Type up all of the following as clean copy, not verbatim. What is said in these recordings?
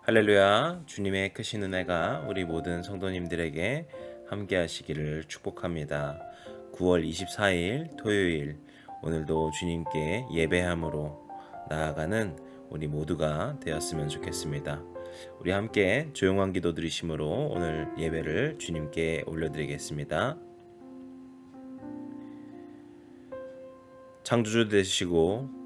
할렐루야. 주님의 크신 은혜가 우리 모든 성도님들에게 함께 하시기를 축복합니다. 9월 24일 토요일, 오늘도 주님께 예배함으로 나아가는 우리 모두가 되었으면 좋겠습니다. 우리 함께 조용한 기도 드리심으로 오늘 예배를 주님께 올려드리겠습니다. 창조주 되시고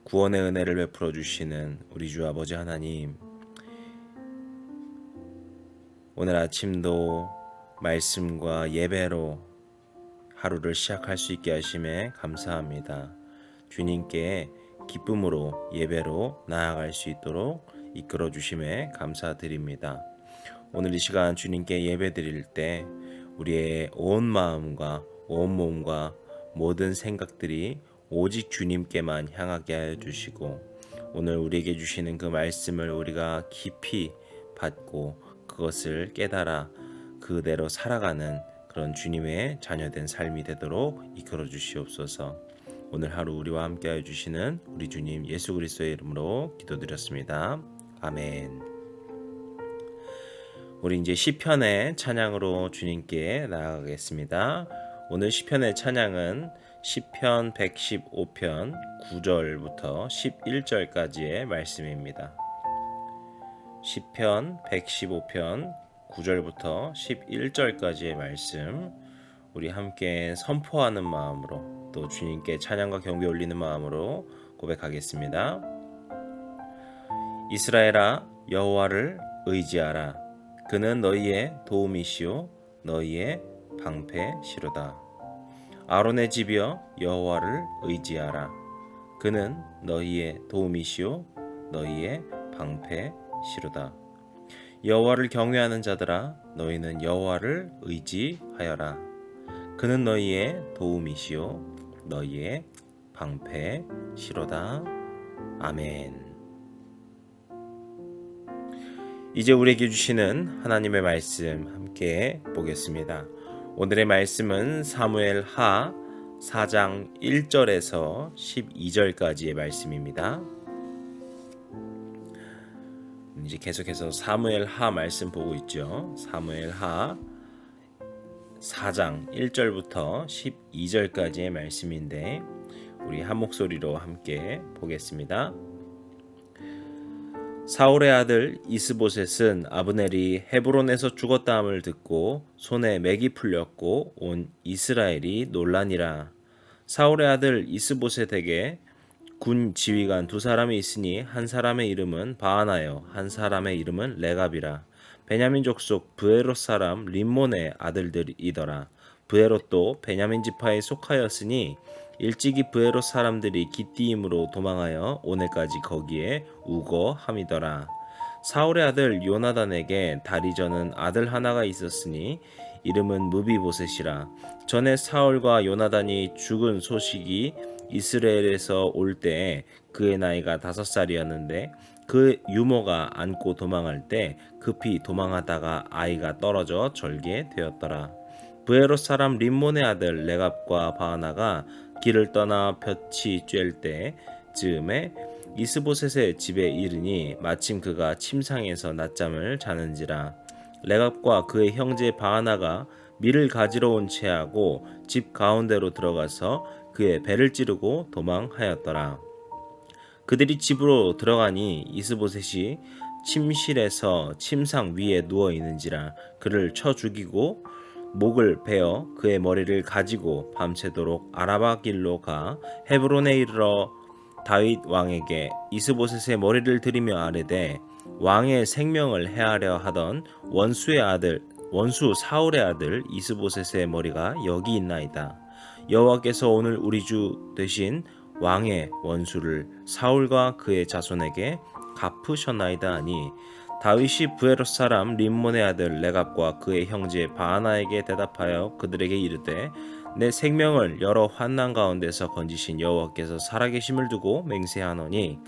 구원의 은혜를 베풀어 주시는 우리 주 아버지 하나님, 오늘 아침도 말씀과 예배로 하루를 시작할 수 있게 하심에 감사합니다. 주님께 기쁨으로 예배로 나아갈 수 있도록 이끌어 주심에 감사드립니다. 오늘 이 시간 주님께 예배 드릴 때 우리의 온 마음과 온 몸과 모든 생각들이 오직 주님께만 향하게 하여 주시고, 오늘 우리에게 주시는 그 말씀을 우리가 깊이 받고 그것을 깨달아 그대로 살아가는 그런 주님의 자녀된 삶이 되도록 이끌어 주시옵소서. 오늘 하루 우리와 함께 하여 주시는 우리 주님 예수 그리스도의 이름으로 기도드렸습니다. 아멘. 우리 이제 시편의 찬양으로 주님께 나아가겠습니다. 오늘 시편의 찬양은 시편 115편 9절부터 11절까지의 말씀입니다. 시편 115편 9절부터 11절까지의 말씀, 우리 함께 선포하는 마음으로 또 주님께 찬양과 경배 올리는 마음으로 고백하겠습니다. 이스라엘아, 여호와를 의지하라. 그는 너희의 도움이시요 너희의 방패시로다. 아론의 집이여, 여호와를 의지하라. 그는 너희의 도움이시요 너희의 방패시로다. 여호와를 경외하는 자들아, 너희는 여호와를 의지하여라. 그는 너희의 도움이시요 너희의 방패시로다. 아멘. 이제 우리에게 주시는 하나님의 말씀 함께 보겠습니다. 오늘의 말씀은 사무엘 하 4장 1절에서 12절까지의 말씀입니다. 이제 계속해서 사무엘 하 말씀 보고 있죠. 사무엘 하 4장 1절부터 12절까지의 말씀인데 우리 한 목소리로 함께 보겠습니다. 사울의 아들 이스보셋은 아브넬이 헤브론에서 죽었다함을 듣고 손에 맥이 풀렸고 온 이스라엘이 놀라니라. 사울의 아들 이스보셋에게 군 지휘관 두 사람이 있으니 한 사람의 이름은 바하나요 한 사람의 이름은 레갑이라. 베냐민 족속 브에롯 사람 림몬의 아들들이더라. 브에롯도 베냐민 지파에 속하였으니 일찍이 브에롯 사람들이 기띠임으로 도망하여 오늘까지 거기에 우거함이더라. 사울의 아들 요나단에게 다리 저는 아들 하나가 있었으니 이름은 무비보셋이라. 전에 사울과 요나단이 죽은 소식이 이스라엘에서 올 때에 그의 나이가 5살이었는데 그 유모가 안고 도망할 때 급히 도망하다가 아이가 떨어져 절게 되었더라. 브에롯 사람 림몬의 아들 레갑과 바하나가 길을 떠나 볕이 쬐을 때 즈음에 이스보셋의 집에 이르니 마침 그가 침상에서 낮잠을 자는지라. 레갑과 그의 형제 바하나가 밀을 가지러 온 채하고 집 가운데로 들어가서 그의 배를 찌르고 도망하였더라. 그들이 집으로 들어가니 이스보셋이 침실에서 침상 위에 누워 있는지라. 그를 쳐 죽이고 목을 베어 그의 머리를 가지고 밤새도록 아라바 길로 가 헤브론에 이르러 다윗 왕에게 이스보셋의 머리를 들이며 아뢰되 왕의 생명을 해하려 하던 원수 사울의 아들 이스보셋의 머리가 여기 있나이다. 여호와께서 오늘 우리 주 되신 왕의 원수를 사울과 그의 자손에게 갚으셨나이다 하니 다윗이 브에롯 사람 림몬의 아들 레갑과 그의 형제 바하나에게 대답하여 그들에게 이르되 내 생명을 여러 환난 가운데서 건지신 여호와께서 살아계심을 두고 맹세하노니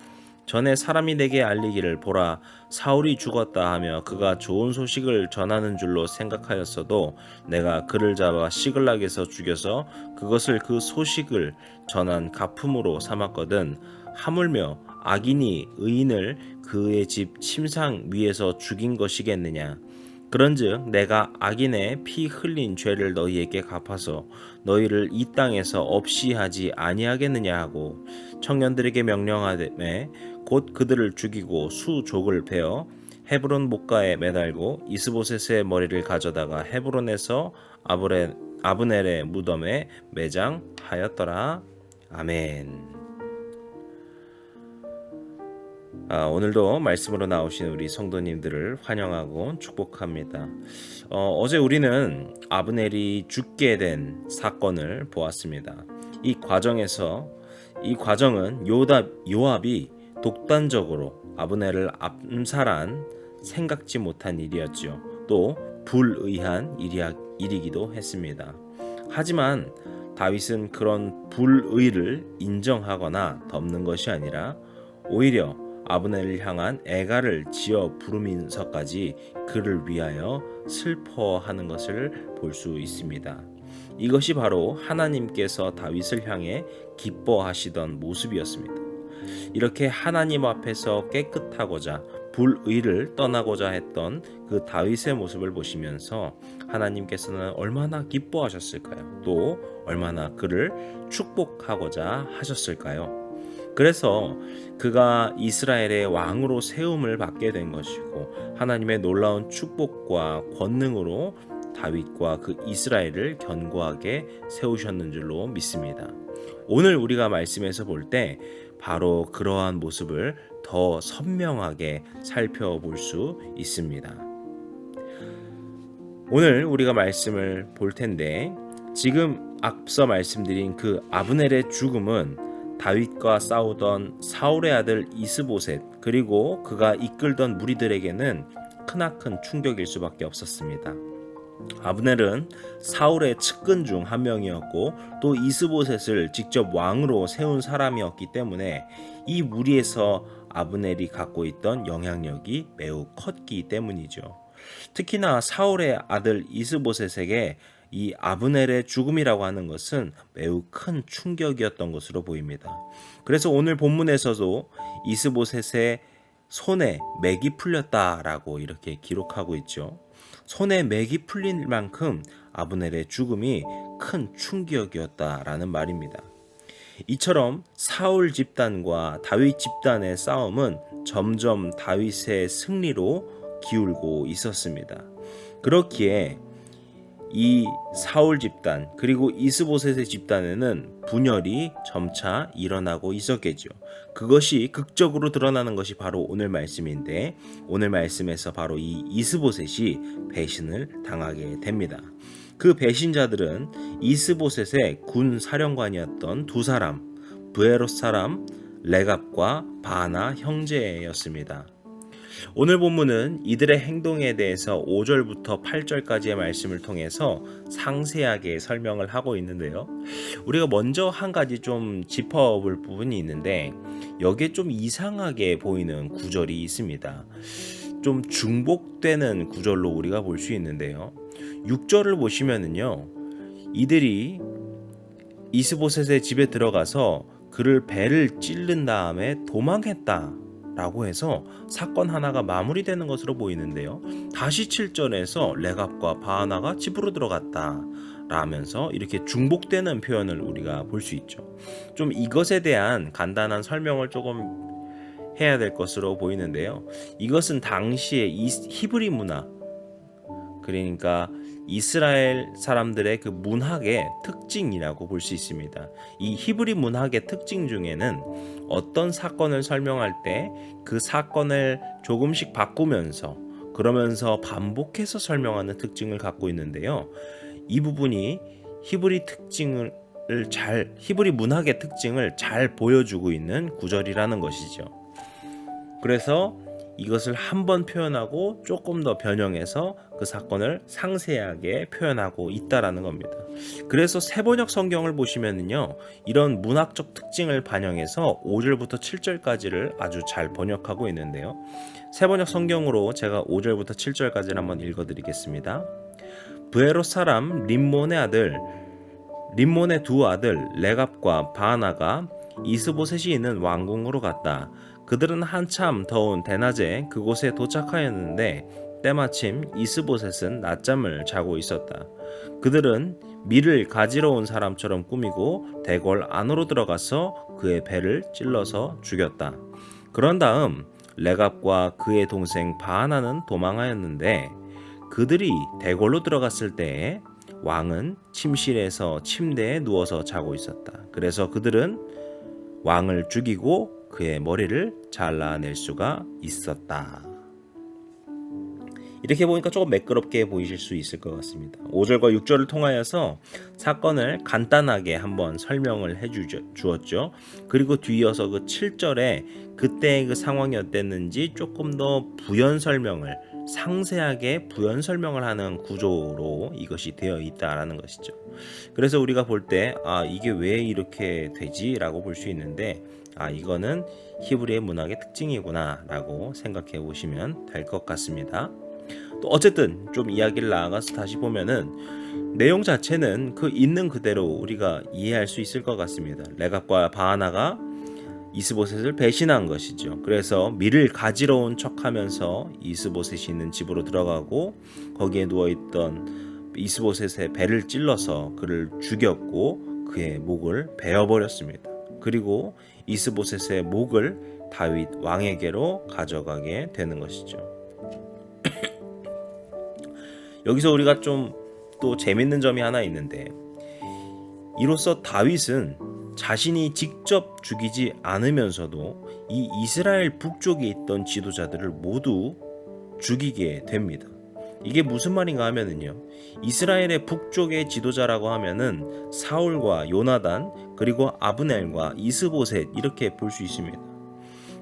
전에 사람이 내게 알리기를 보라 사울이 죽었다 하며 그가 좋은 소식을 전하는 줄로 생각하였어도 내가 그를 잡아 시글락에서 죽여서 그것을 그 소식을 전한 가품으로 삼았거든. 하물며 악인이 의인을 그의 집 침상 위에서 죽인 것이겠느냐? 그런즉 내가 악인의 피 흘린 죄를 너희에게 갚아서 너희를 이 땅에서 없이 하지 아니하겠느냐 하고 청년들에게 명령하되 곧 그들을 죽이고 수족을 베어 헤브론 목가에 매달고 이스보셋의 머리를 가져다가 헤브론에서 아브넬의 무덤에 매장하였더라. 아멘. 오늘도 말씀으로 나오신 우리 성도님들을 환영하고 축복합니다. 어제 우리는 아브넬이 죽게 된 사건을 보았습니다. 이 과정은 요압이 독단적으로 아브넬을 암살한 생각지 못한 일이었죠. 또 불의한 일이기도 했습니다. 하지만 다윗은 그런 불의를 인정하거나 덮는 것이 아니라 오히려 아브넬을 향한 애가를 지어 부르면서까지 그를 위하여 슬퍼하는 것을 볼 수 있습니다. 이것이 바로 하나님께서 다윗을 향해 기뻐하시던 모습이었습니다. 이렇게 하나님 앞에서 깨끗하고자 불의를 떠나고자 했던 그 다윗의 모습을 보시면서 하나님께서는 얼마나 기뻐하셨을까요? 또 얼마나 그를 축복하고자 하셨을까요? 그래서 그가 이스라엘의 왕으로 세움을 받게 된 것이고 하나님의 놀라운 축복과 권능으로 다윗과 그 이스라엘을 견고하게 세우셨는 줄로 믿습니다. 오늘 우리가 말씀에서 볼 때 바로 그러한 모습을 더 선명하게 살펴볼 수 있습니다. 오늘 우리가 말씀을 볼 텐데 지금 앞서 말씀드린 그 아브넬의 죽음은 다윗과 싸우던 사울의 아들 이스보셋 그리고 그가 이끌던 무리들에게는 크나큰 충격일 수밖에 없었습니다. 아브넬은 사울의 측근 중 한 명이었고 또 이스보셋을 직접 왕으로 세운 사람이었기 때문에 이 무리에서 아브넬이 갖고 있던 영향력이 매우 컸기 때문이죠. 특히나 사울의 아들 이스보셋에게 이 아브넬의 죽음이라고 하는 것은 매우 큰 충격이었던 것으로 보입니다. 그래서 오늘 본문에서도 이스보셋의 손에 맥이 풀렸다라고 이렇게 기록하고 있죠. 손에 맥이 풀릴 만큼 아브넬의 죽음이 큰 충격이었다라는 말입니다. 이처럼 사울 집단과 다윗 집단의 싸움은 점점 다윗의 승리로 기울고 있었습니다. 그렇기에 이 사울 집단 그리고 이스보셋의 집단에는 분열이 점차 일어나고 있었겠죠. 그것이 극적으로 드러나는 것이 바로 오늘 말씀인데 오늘 말씀에서 바로 이 이스보셋이 배신을 당하게 됩니다. 그 배신자들은 이스보셋의 군 사령관이었던 두 사람, 브에롯 사람 레갑과 바나 형제였습니다. 오늘 본문은 이들의 행동에 대해서 5절부터 8절까지의 말씀을 통해서 상세하게 설명을 하고 있는데요. 우리가 먼저 한 가지 좀 짚어볼 부분이 있는데 여기에 좀 이상하게 보이는 구절이 있습니다. 좀 중복되는 구절로 우리가 볼 수 있는데요. 6절을 보시면은요. 이들이 이스보셋의 집에 들어가서 그를 배를 찔른 다음에 도망했다 라고 해서 사건 하나가 마무리되는 것으로 보이는데요. 다시 7절에서 레갑과 바하나가 집으로 들어갔다 라면서 이렇게 중복되는 표현을 우리가 볼 수 있죠. 좀 이것에 대한 간단한 설명을 조금 해야 될 것으로 보이는데요. 이것은 당시의 히브리 문화, 그러니까 이스라엘 사람들의 그 문학의 특징이라고 볼 수 있습니다. 이 히브리 문학의 특징 중에는 어떤 사건을 설명할 때 그 사건을 조금씩 바꾸면서 그러면서 반복해서 설명하는 특징을 갖고 있는데요. 이 부분이 히브리 문학의 특징을 잘 보여주고 있는 구절이라는 것이죠. 그래서 이것을 한 번 표현하고 조금 더 변형해서 그 사건을 상세하게 표현하고 있다라는 겁니다. 그래서 세번역 성경을 보시면은요, 이런 문학적 특징을 반영해서 5절부터 7절까지를 아주 잘 번역하고 있는데요. 세번역 성경으로 제가 5절부터 7절까지를 한번 읽어드리겠습니다. 브에롯 사람 림몬의 두 아들 레갑과 바하나가 이스보셋이 있는 왕궁으로 갔다. 그들은 한참 더운 대낮에 그곳에 도착하였는데 때마침 이스보셋은 낮잠을 자고 있었다. 그들은 밀을 가지러 온 사람처럼 꾸미고 대궐 안으로 들어가서 그의 배를 찔러서 죽였다. 그런 다음 레갑과 그의 동생 바하나는 도망하였는데 그들이 대궐로 들어갔을 때에 왕은 침실에서 침대에 누워서 자고 있었다. 그래서 그들은 왕을 죽이고 그의 머리를 잘라낼 수가 있었다. 이렇게 보니까 조금 매끄럽게 보이실 수 있을 것 같습니다. 5절과 6절을 통하여서 사건을 간단하게 한번 설명을 해 주었죠. 그리고 뒤이어서 그 7절에 그때의 그 상황이 어땠는지 조금 더 부연 설명을, 상세하게 부연 설명을 하는 구조로 이것이 되어 있다라는 것이죠. 그래서 우리가 볼 때 이게 왜 이렇게 되지? 라고 볼 수 있는데 이거는 히브리의 문학의 특징이구나 라고 생각해 보시면 될 것 같습니다. 또 어쨌든 좀 이야기를 나아가서 다시 보면은 내용 자체는 그 있는 그대로 우리가 이해할 수 있을 것 같습니다. 레갑과 바하나가 이스보셋을 배신한 것이죠. 그래서 밀을 가지러 온 척하면서 이스보셋이 있는 집으로 들어가고 거기에 누워있던 이스보셋의 배를 찔러서 그를 죽였고 그의 목을 베어버렸습니다. 그리고 이스보셋의 목을 다윗 왕에게로 가져가게 되는 것이죠. 여기서 우리가 좀 또 재밌는 점이 하나 있는데 이로써 다윗은 자신이 직접 죽이지 않으면서도 이 이스라엘 북쪽에 있던 지도자들을 모두 죽이게 됩니다. 이게 무슨 말인가 하면은요, 이스라엘의 북쪽의 지도자라고 하면은 사울과 요나단 그리고 아브넬과 이스보셋 이렇게 볼 수 있습니다.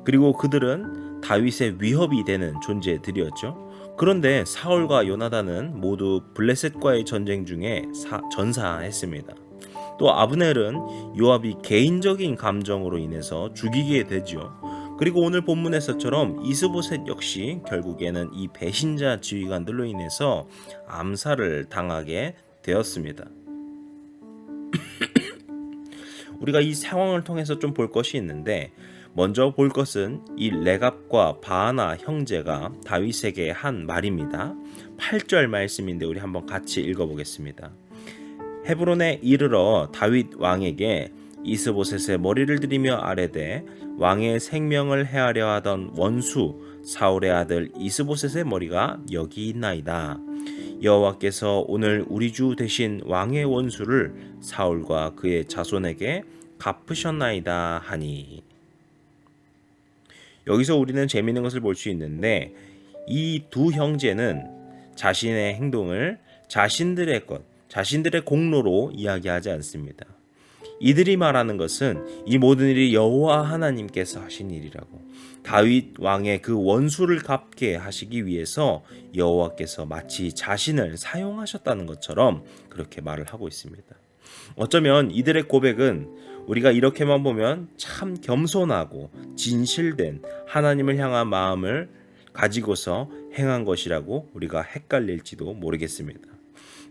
그리고 그들은 다윗의 위협이 되는 존재들이었죠. 그런데 사울과 요나단은 모두 블레셋과의 전쟁 중에 전사했습니다. 또 아브넬은 요압이 개인적인 감정으로 인해서 죽이게 되죠. 그리고 오늘 본문에서처럼 이스보셋 역시 결국에는 이 배신자 지휘관들로 인해서 암살을 당하게 되었습니다. 우리가 이 상황을 통해서 좀 볼 것이 있는데 먼저 볼 것은 이 레갑과 바하나 형제가 다윗에게 한 말입니다. 8절 말씀인데 우리 한번 같이 읽어보겠습니다. 헤브론에 이르러 다윗 왕에게 이스보셋의 머리를 들이며 아뢰되 왕의 생명을 해하려 하던 원수 사울의 아들 이스보셋의 머리가 여기 있나이다. 여호와께서 오늘 우리 주 대신 왕의 원수를 사울과 그의 자손에게 갚으셨나이다 하니. 여기서 우리는 재미있는 것을 볼 수 있는데 이 두 형제는 자신의 행동을 자신들의 것, 자신들의 공로로 이야기하지 않습니다. 이들이 말하는 것은 이 모든 일이 여호와 하나님께서 하신 일이라고, 다윗 왕의 그 원수를 갚게 하시기 위해서 여호와께서 마치 자신을 사용하셨다는 것처럼 그렇게 말을 하고 있습니다. 어쩌면 이들의 고백은 우리가 이렇게만 보면 참 겸손하고 진실된 하나님을 향한 마음을 가지고서 행한 것이라고 우리가 헷갈릴지도 모르겠습니다.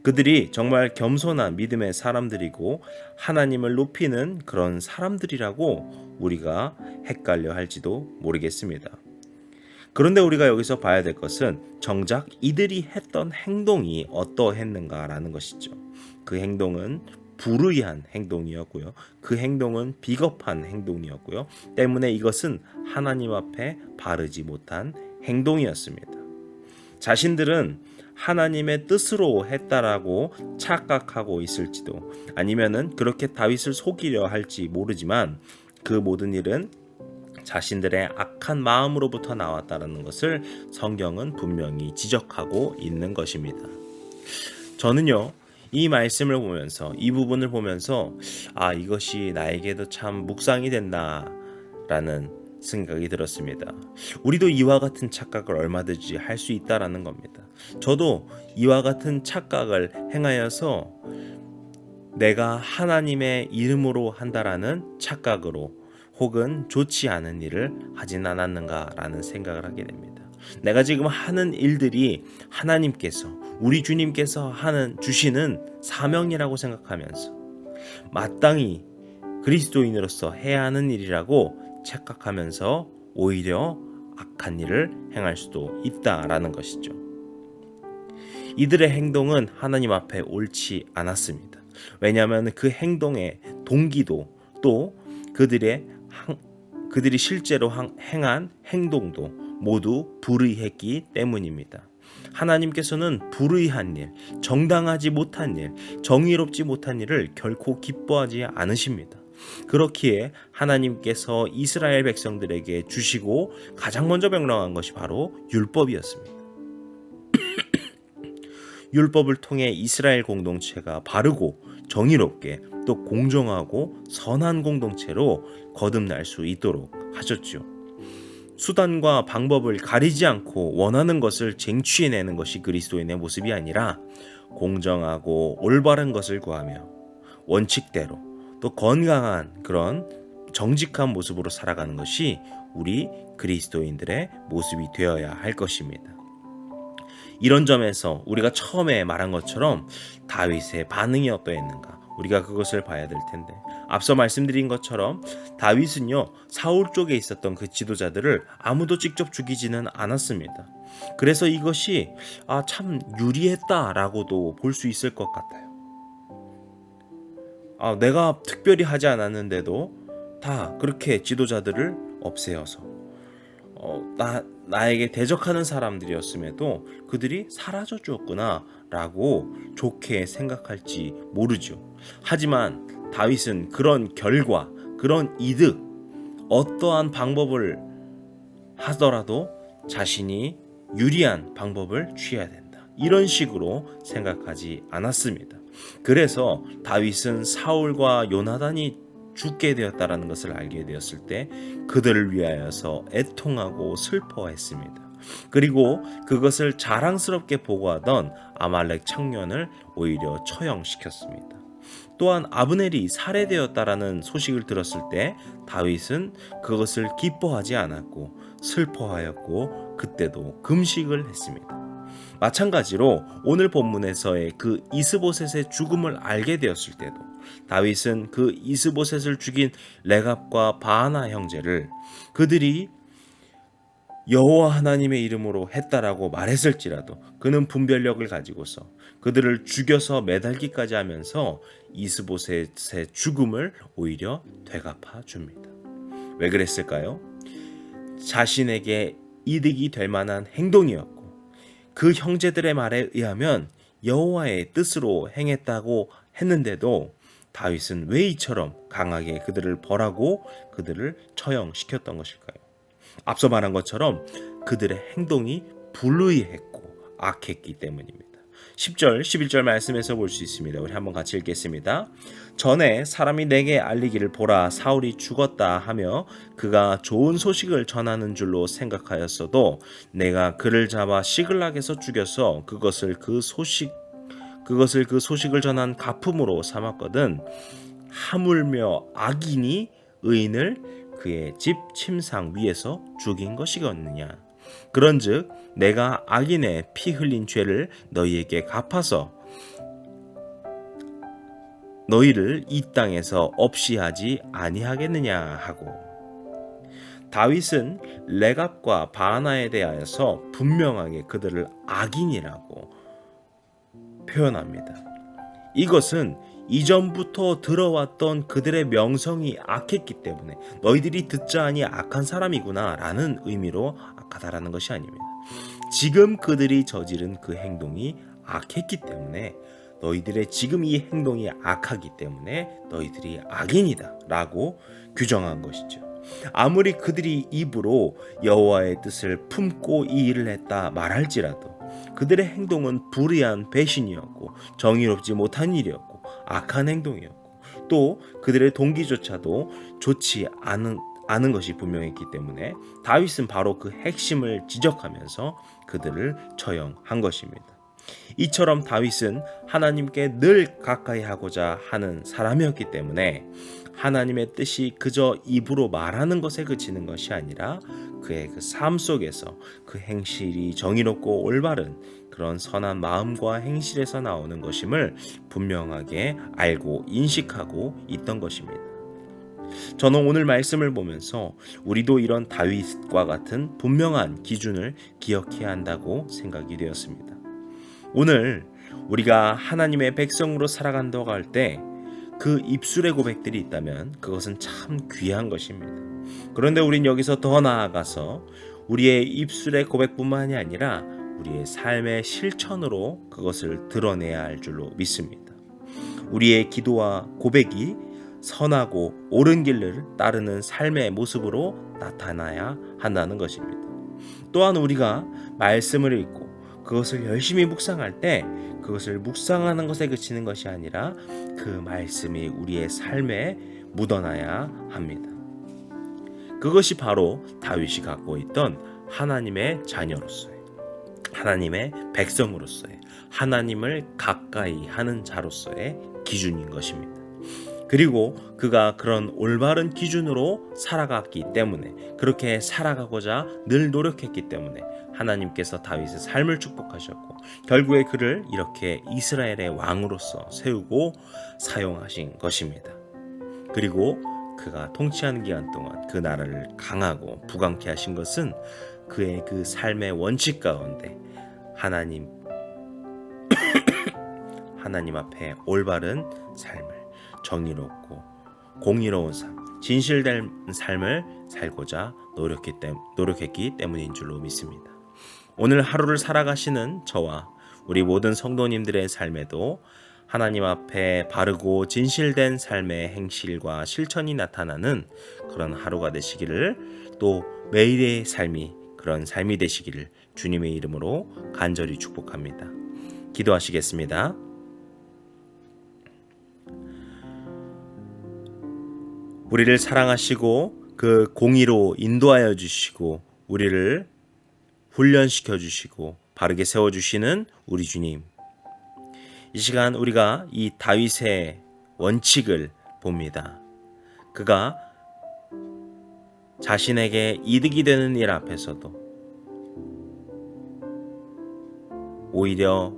그들이 정말 겸손한 믿음의 사람들이고 하나님을 높이는 그런 사람들이라고 우리가 헷갈려 할지도 모르겠습니다. 그런데 우리가 여기서 봐야 될 것은 정작 이들이 했던 행동이 어떠했는가라는 것이죠. 그 행동은 불의한 행동이었고요. 그 행동은 비겁한 행동이었고요. 때문에 이것은 하나님 앞에 바르지 못한 행동이었습니다. 자신들은 하나님의 뜻으로 했다라고 착각하고 있을지도, 아니면은 그렇게 다윗을 속이려 할지 모르지만 그 모든 일은 자신들의 악한 마음으로부터 나왔다는 것을 성경은 분명히 지적하고 있는 것입니다. 저는요, 이 말씀을 보면서, 이 부분을 보면서 이것이 나에게도 참 묵상이 된다라는 생각이 들었습니다. 우리도 이와 같은 착각을 얼마든지 할 수 있다라는 겁니다. 저도 이와 같은 착각을 행하여서 내가 하나님의 이름으로 한다라는 착각으로 혹은 좋지 않은 일을 하진 않았는가라는 생각을 하게 됩니다. 내가 지금 하는 일들이 하나님께서, 우리 주님께서 주시는 사명이라고 생각하면서 마땅히 그리스도인으로서 해야 하는 일이라고 착각하면서 오히려 악한 일을 행할 수도 있다라는 것이죠. 이들의 행동은 하나님 앞에 옳지 않았습니다. 왜냐하면 그 행동의 동기도 또 그들이 실제로 행한 행동도 모두 불의했기 때문입니다. 하나님께서는 불의한 일, 정당하지 못한 일, 정의롭지 못한 일을 결코 기뻐하지 않으십니다. 그렇기에 하나님께서 이스라엘 백성들에게 주시고 가장 먼저 명령한 것이 바로 율법이었습니다. 율법을 통해 이스라엘 공동체가 바르고 정의롭게 또 공정하고 선한 공동체로 거듭날 수 있도록 하셨죠. 수단과 방법을 가리지 않고 원하는 것을 쟁취해내는 것이 그리스도인의 모습이 아니라 공정하고 올바른 것을 구하며 원칙대로 또 건강한 그런 정직한 모습으로 살아가는 것이 우리 그리스도인들의 모습이 되어야 할 것입니다. 이런 점에서 우리가 처음에 말한 것처럼 다윗의 반응이 어떠했는가, 우리가 그것을 봐야 될 텐데, 앞서 말씀드린 것처럼 다윗은요, 사울 쪽에 있었던 그 지도자들을 아무도 직접 죽이지는 않았습니다. 그래서 이것이 참 유리했다라고도 볼 수 있을 것 같아요. 내가 특별히 하지 않았는데도 다 그렇게 지도자들을 없애어서 나에게 대적하는 사람들이었음에도 그들이 사라져 주었구나 라고 좋게 생각할지 모르죠. 하지만 다윗은 그런 결과, 그런 이득, 어떠한 방법을 하더라도 자신이 유리한 방법을 취해야 된다, 이런 식으로 생각하지 않았습니다. 그래서 다윗은 사울과 요나단이 죽게 되었다라는 것을 알게 되었을 때 그들을 위하여서 애통하고 슬퍼했습니다. 그리고 그것을 자랑스럽게 보고하던 아말렉 청년을 오히려 처형시켰습니다. 또한 아브넬이 살해되었다라는 소식을 들었을 때 다윗은 그것을 기뻐하지 않았고 슬퍼하였고 그때도 금식을 했습니다. 마찬가지로 오늘 본문에서의 그 이스보셋의 죽음을 알게 되었을 때도 다윗은 그 이스보셋을 죽인 레갑과 바하나 형제를 그들이 여호와 하나님의 이름으로 했다라고 말했을지라도 그는 분별력을 가지고서 그들을 죽여서 매달기까지 하면서 이스보셋의 죽음을 오히려 되갚아 줍니다. 왜 그랬을까요? 자신에게 이득이 될 만한 행동이었고 그 형제들의 말에 의하면 여호와의 뜻으로 행했다고 했는데도 다윗은 왜 이처럼 강하게 그들을 벌하고 그들을 처형시켰던 것일까요? 앞서 말한 것처럼 그들의 행동이 불의했고 악했기 때문입니다. 10절, 11절 말씀에서 볼 수 있습니다. 우리 한번 같이 읽겠습니다. 전에 사람이 내게 알리기를 보라, 사울이 죽었다 하며 그가 좋은 소식을 전하는 줄로 생각하였어도 내가 그를 잡아 시글락에서 죽여서 그것을 그 소식을 전한 가품으로 삼았거든. 하물며 악인이 의인을 그의 집 침상 위에서 죽인 것이겠느냐. 그런즉 내가 악인의 피 흘린 죄를 너희에게 갚아서 너희를 이 땅에서 없이 하지 아니하겠느냐 하고, 다윗은 레갑과 바하나에 대하여서 분명하게 그들을 악인이라고 표현합니다. 이것은 이전부터 들어왔던 그들의 명성이 악했기 때문에 너희들이 듣자하니 악한 사람이구나 라는 의미로 악하다라는 것이 아닙니다. 지금 그들이 저지른 그 행동이 악했기 때문에 너희들의 지금 이 행동이 악하기 때문에 너희들이 악인이다 라고 규정한 것이죠. 아무리 그들이 입으로 여호와의 뜻을 품고 이 일을 했다 말할지라도 그들의 행동은 불의한 배신이었고 정의롭지 못한 일이었고 악한 행동이었고 또 그들의 동기조차도 좋지 않은 것이 분명했기 때문에 다윗은 바로 그 핵심을 지적하면서 그들을 처형한 것입니다. 이처럼 다윗은 하나님께 늘 가까이 하고자 하는 사람이었기 때문에 하나님의 뜻이 그저 입으로 말하는 것에 그치는 것이 아니라 그의 그 삶 속에서 그 행실이 정의롭고 올바른 그런 선한 마음과 행실에서 나오는 것임을 분명하게 알고 인식하고 있던 것입니다. 저는 오늘 말씀을 보면서 우리도 이런 다윗과 같은 분명한 기준을 기억해야 한다고 생각이 되었습니다. 오늘 우리가 하나님의 백성으로 살아간다고 할 때 그 입술의 고백들이 있다면 그것은 참 귀한 것입니다. 그런데 우린 여기서 더 나아가서 우리의 입술의 고백뿐만이 아니라 우리의 삶의 실천으로 그것을 드러내야 할 줄로 믿습니다. 우리의 기도와 고백이 선하고 옳은 길을 따르는 삶의 모습으로 나타나야 한다는 것입니다. 또한 우리가 말씀을 읽고 그것을 열심히 묵상할 때 그것을 묵상하는 것에 그치는 것이 아니라 그 말씀이 우리의 삶에 묻어나야 합니다. 그것이 바로 다윗이 갖고 있던 하나님의 자녀로서의, 하나님의 백성으로서의, 하나님을 가까이 하는 자로서의 기준인 것입니다. 그리고 그가 그런 올바른 기준으로 살아갔기 때문에, 그렇게 살아가고자 늘 노력했기 때문에 하나님께서 다윗의 삶을 축복하셨고 결국에 그를 이렇게 이스라엘의 왕으로서 세우고 사용하신 것입니다. 그리고 그가 통치하는 기간 동안 그 나라를 강하고 부강케 하신 것은 그의 그 삶의 원칙 가운데 하나님 앞에 올바른 삶을, 정의롭고 공의로운 삶, 진실된 삶을 살고자 노력했기 때문인 줄로 믿습니다. 오늘 하루를 살아가시는 저와 우리 모든 성도님들의 삶에도 하나님 앞에 바르고 진실된 삶의 행실과 실천이 나타나는 그런 하루가 되시기를, 또 매일의 삶이 그런 삶이 되시기를 주님의 이름으로 간절히 축복합니다. 기도하시겠습니다. 우리를 사랑하시고 그 공의로 인도하여 주시고 우리를 훈련시켜 주시고 바르게 세워주시는 우리 주님, 이 시간 우리가 이 다윗의 원칙을 봅니다. 그가 자신에게 이득이 되는 일 앞에서도 오히려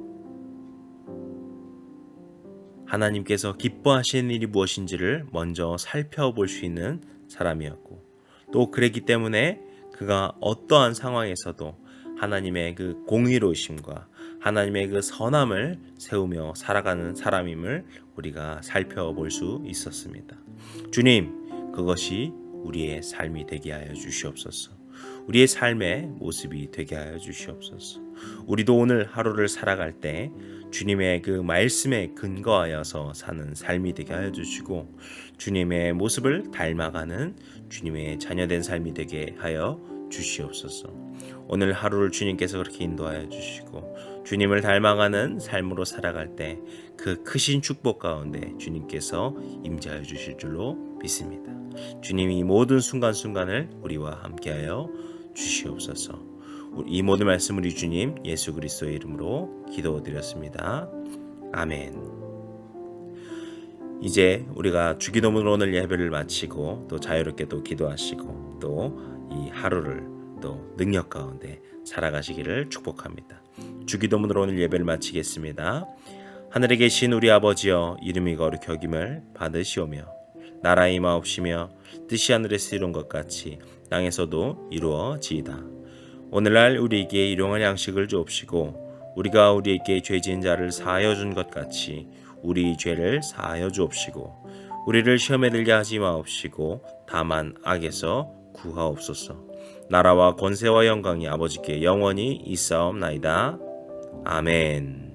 하나님께서 기뻐하시는 일이 무엇인지를 먼저 살펴볼 수 있는 사람이었고, 또 그랬기 때문에 그가 어떠한 상황에서도 하나님의 그 공의로우심과 하나님의 그 선함을 세우며 살아가는 사람임을 우리가 살펴볼 수 있었습니다. 주님, 그것이 우리의 삶이 되게 하여 주시옵소서. 우리의 삶의 모습이 되게 하여 주시옵소서. 우리도 오늘 하루를 살아갈 때 주님의 그 말씀에 근거하여서 사는 삶이 되게 하여 주시고, 주님의 모습을 닮아가는 주님의 자녀된 삶이 되게 하여 주시옵소서. 오늘 하루를 주님께서 그렇게 인도하여 주시고 주님을 닮아가는 삶으로 살아갈 때 그 크신 축복 가운데 주님께서 임재하여 주실 줄로 믿습니다. 주님이 모든 순간순간을 우리와 함께하여 주시옵소서. 이 모든 말씀 우리 주님 예수 그리스도의 이름으로 기도드렸습니다. 아멘. 이제 우리가 주기도문으로 오늘 예배를 마치고 또 자유롭게 또 기도하시고 또 이 하루를 또 능력 가운데 살아가시기를 축복합니다. 주기도문으로 오늘 예배를 마치겠습니다. 하늘에 계신 우리 아버지여, 이름이 거룩히 여김을 받으시오며 나라의 임하옵시며 뜻이 하늘에서 이룬 것 같이 땅에서도 이루어지이다. 오늘날 우리에게 일용할 양식을 주옵시고 우리가 우리에게 죄진 자를 사하여 준 것 같이 우리 죄를 사하여 주옵시고 우리를 시험에 들게 하지 마옵시고 다만 악에서 구하옵소서. 나라와 권세와 영광이 아버지께 영원히 있사옵나이다. 아멘.